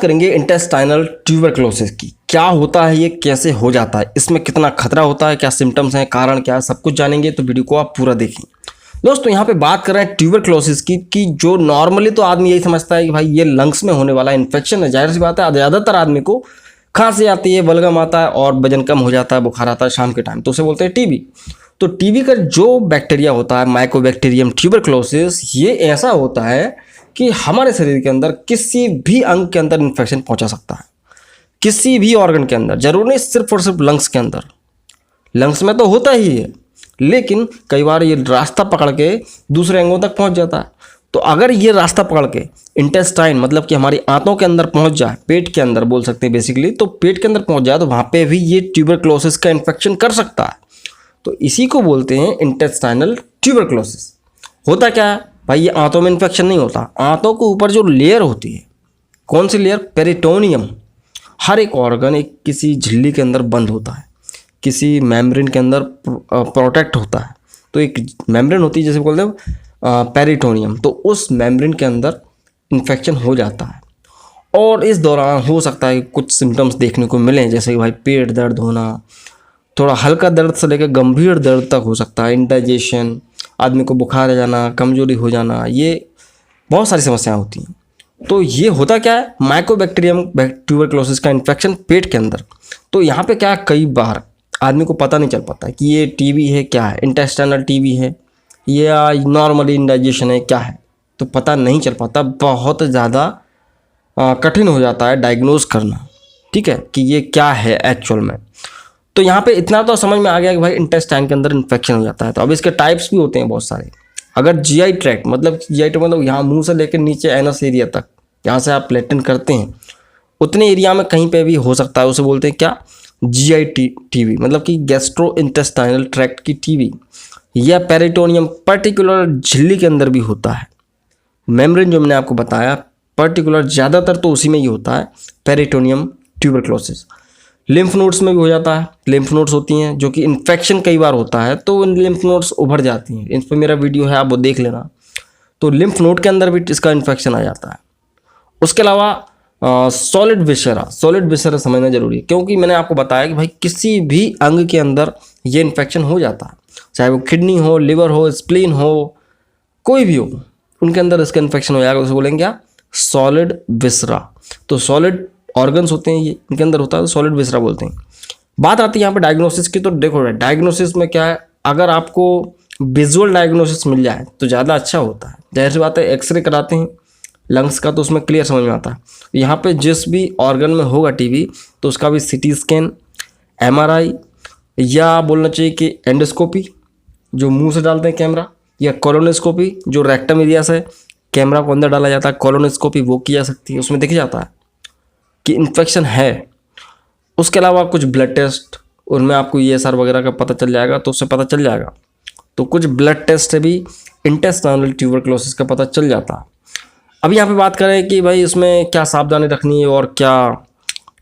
करेंगे intestinal tuberculosis की। क्या होता है ये, कैसे हो जाता है, इसमें कितना खतरा होता है, क्या सिम्टम्स हैं, कारण क्या है, सब कुछ जानेंगे। तो वीडियो को आप पूरा देखें। दोस्तों यहाँ पे बात कर रहे हैं ट्यूबरक्लोसिस की कि जो नॉर्मली तो आदमी यही समझता है कि भाई ये लंग्स में होने वाला इन्फेक्शन है। जाहिर सी बात है, ज़्यादातर आदमी को खांसी आती है, बलगम आता है और वजन कम हो जाता है, बुखार आता है शाम के टाइम, तो उसे बोलते हैं टीबी। तो टीबी का जो बैक्टीरिया होता है, माइकोबैक्टीरियम ट्यूबरक्लोसिस, ये ऐसा होता है कि हमारे शरीर के अंदर किसी भी अंग के अंदर इन्फेक्शन पहुंचा सकता है, किसी भी ऑर्गन के अंदर। जरूर नहीं सिर्फ और सिर्फ लंग्स के अंदर, लंग्स में तो होता ही है, लेकिन कई बार ये रास्ता पकड़ के दूसरे अंगों तक पहुंच जाता है। तो अगर ये रास्ता पकड़ के इंटेस्टाइन मतलब कि हमारी आंतों के अंदर पहुंच जाए, पेट के अंदर बोल सकते हैं बेसिकली, तो पेट के अंदर पहुंच जाए तो वहाँ पे भी ये ट्यूबरक्लोसिस का इन्फेक्शन कर सकता है। तो इसी को बोलते हैं इंटेस्टाइनल ट्यूबरक्लोसिस। होता क्या है भाई, ये आंतों में इन्फेक्शन नहीं होता। आंतों के ऊपर जो लेयर होती है, कौन सी लेयर, पेरिटोनियम। हर एक ऑर्गन एक किसी झिल्ली के अंदर बंद होता है, किसी मेम्ब्रेन के अंदर प्रोटेक्ट होता है। तो एक मेम्ब्रेन होती है जैसे बोलते हैं पेरिटोनियम, तो उस मेम्ब्रेन के अंदर इन्फेक्शन हो जाता है। और इस दौरान हो सकता है कुछ सिम्टम्स देखने को मिलें, जैसे कि भाई पेट दर्द होना, थोड़ा हल्का दर्द से लेकर गंभीर दर्द तक हो सकता है, इंडाइजेशन, आदमी को बुखार आ जाना, कमजोरी हो जाना, ये बहुत सारी समस्याएं होती हैं। तो ये होता क्या है, माइकोबैक्टीरियम ट्यूबरक्लोसिस का इन्फेक्शन पेट के अंदर। तो यहाँ पे क्या, कई बार आदमी को पता नहीं चल पाता है कि ये टीबी है, क्या है, इंटेस्टाइनल टीबी है या नॉर्मली इंडाइजेशन है, क्या है, तो पता नहीं चल पाता। बहुत ज़्यादा कठिन हो जाता है डायग्नोज करना, ठीक है, कि ये क्या है एक्चुअल में। तो यहाँ पे इतना तो समझ में आ गया कि भाई इंटेस्टाइन के अंदर इन्फेक्शन हो जाता है। तो अब इसके टाइप्स भी होते हैं बहुत सारे। अगर जीआई ट्रैक्ट मतलब यहाँ मुंह से लेकर नीचे एनस एरिया तक, यहाँ से आप लैट्रिन करते हैं, उतने एरिया में कहीं पे भी हो सकता है, उसे बोलते हैं क्या, जीआई टीबी, मतलब कि गैस्ट्रो इंटेस्टाइनल ट्रैक्ट की टीबी। या पेरिटोनियम पर्टिकुलर झिल्ली के अंदर भी होता है। मेम्ब्रेन जो मैंने आपको बताया पर्टिकुलर, ज़्यादातर तो उसी में ही होता है, पेरिटोनियम ट्यूबरक्लोसिस। लिम्फ नोड्स में भी हो जाता है। लिम्फ नोड्स होती हैं जो कि इन्फेक्शन कई बार होता है तो लिम्फ नोड्स उभर जाती हैं। इस पर मेरा वीडियो है, आप वो देख लेना। तो लिम्फ नोड के अंदर भी इसका इन्फेक्शन आ जाता है। उसके अलावा सॉलिड विसेरा समझना जरूरी है, क्योंकि मैंने आपको बताया कि भाई किसी भी अंग के अंदर ये इन्फेक्शन हो जाता है, चाहे वो किडनी हो, लिवर हो, स्प्लीन हो, कोई भी हो, उनके अंदर इसका इन्फेक्शन हो जाएगा। उसे बोलेंगे क्या, सॉलिड विसरा। तो सॉलिड ऑर्गन्स होते हैं, ये इनके अंदर होता है, तो सॉलिड विसरा बोलते हैं। बात आती है यहाँ पे डायग्नोसिस की। तो देखो डायग्नोसिस में क्या है, अगर आपको विजुअल डायग्नोसिस मिल जाए तो ज़्यादा अच्छा होता है। जाहिर सी बात है, एक्सरे कराते हैं लंग्स का तो उसमें क्लियर समझ में आता है। यहाँ पे जिस भी ऑर्गन में होगा टीबी, तो उसका भी सीटी स्कैन, एमआरआई, या बोलना चाहिए कि एंडोस्कोपी जो मुंह से डालते हैं कैमरा, या कोलोनोस्कोपी जो रेक्टम एरिया से कैमरा को अंदर डाला जाता है, कोलोनोस्कोपी वो की जा सकती है। उसमें दिख जाता है कि इन्फेक्शन है। उसके अलावा कुछ ब्लड टेस्ट, उनमें आपको ESR वगैरह का पता चल जाएगा, तो उससे पता चल जाएगा। तो कुछ ब्लड टेस्ट से भी इंटेस्टाइनल ट्यूबरक्लोसिस का पता चल जाता है। अब यहाँ पे बात करें कि भाई इसमें क्या सावधानी रखनी है और क्या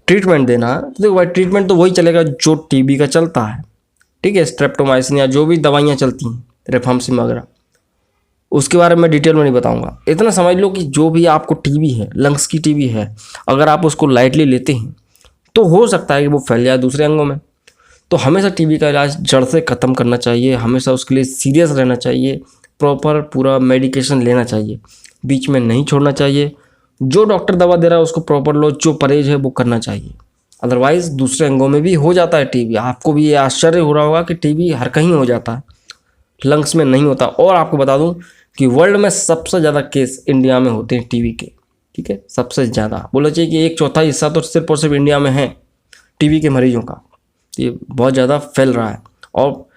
ट्रीटमेंट देना है। तो देखो भाई, ट्रीटमेंट तो वही चलेगा जो टीबी का चलता है, ठीक है, स्ट्रेप्टोमाइसिन या जो भी दवाइयाँ चलती हैं, रिफाम्पिसिन वगैरह, उसके बारे में डिटेल में नहीं बताऊंगा। इतना समझ लो कि जो भी आपको टीबी है, लंग्स की टीबी है, अगर आप उसको लाइटली लेते हैं तो हो सकता है कि वो फैल जाए दूसरे अंगों में। तो हमेशा टीबी का इलाज जड़ से ख़त्म करना चाहिए, हमेशा उसके लिए सीरियस रहना चाहिए, प्रॉपर पूरा मेडिकेशन लेना चाहिए, बीच में नहीं छोड़ना चाहिए। जो डॉक्टर दवा दे रहा है उसको प्रॉपर लो, जो परहेज है वो करना चाहिए। अदरवाइज़ दूसरे अंगों में भी हो जाता है टीबी। आपको भी ये आश्चर्य हो रहा होगा कि टीबी हर कहीं हो जाता है, लंग्स में नहीं होता। और आपको बता दूं कि वर्ल्ड में सबसे ज़्यादा केस इंडिया में होते हैं टीबी के, ठीक है, सबसे ज़्यादा। बोलना चाहिए कि 1/4 हिस्सा तो सिर्फ और सिर्फ इंडिया में है टीबी के मरीजों का। ये बहुत ज़्यादा फैल रहा है, और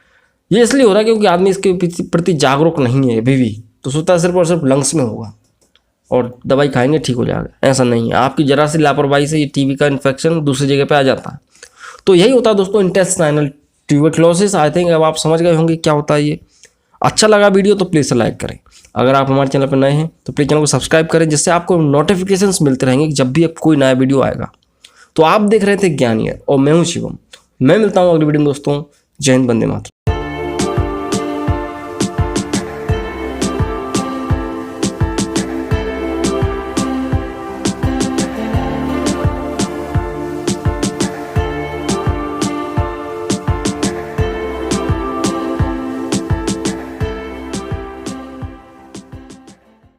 ये इसलिए हो रहा है क्योंकि आदमी इसके प्रति जागरूक नहीं है अभी भी। तो सोचता है सिर्फ और सिर्फ लंग्स में होगा और दवाई खाएंगे ठीक हो जाएगा। ऐसा नहीं है, आपकी जरा सी लापरवाही से ये टीबी का इन्फेक्शन दूसरी जगह पे आ जाता है। तो यही होता है दोस्तों इंटेस्टाइनल ट्यूबरक्लोसिस। आई थिंक अब आप समझ गए होंगे क्या होता है ये। अच्छा लगा वीडियो तो प्लीज़ लाइक करें। अगर आप हमारे चैनल पर नए हैं तो प्लीज़ चैनल को सब्सक्राइब करें, जिससे आपको नोटिफिकेशंस मिलते रहेंगे जब भी कोई नया वीडियो आएगा। तो आप देख रहे थे ज्ञान ईयर और मैं हूँ शिवम। मैं मिलता हूँ अगली वीडियो में दोस्तों। जय हिंद, वंदे मातरम।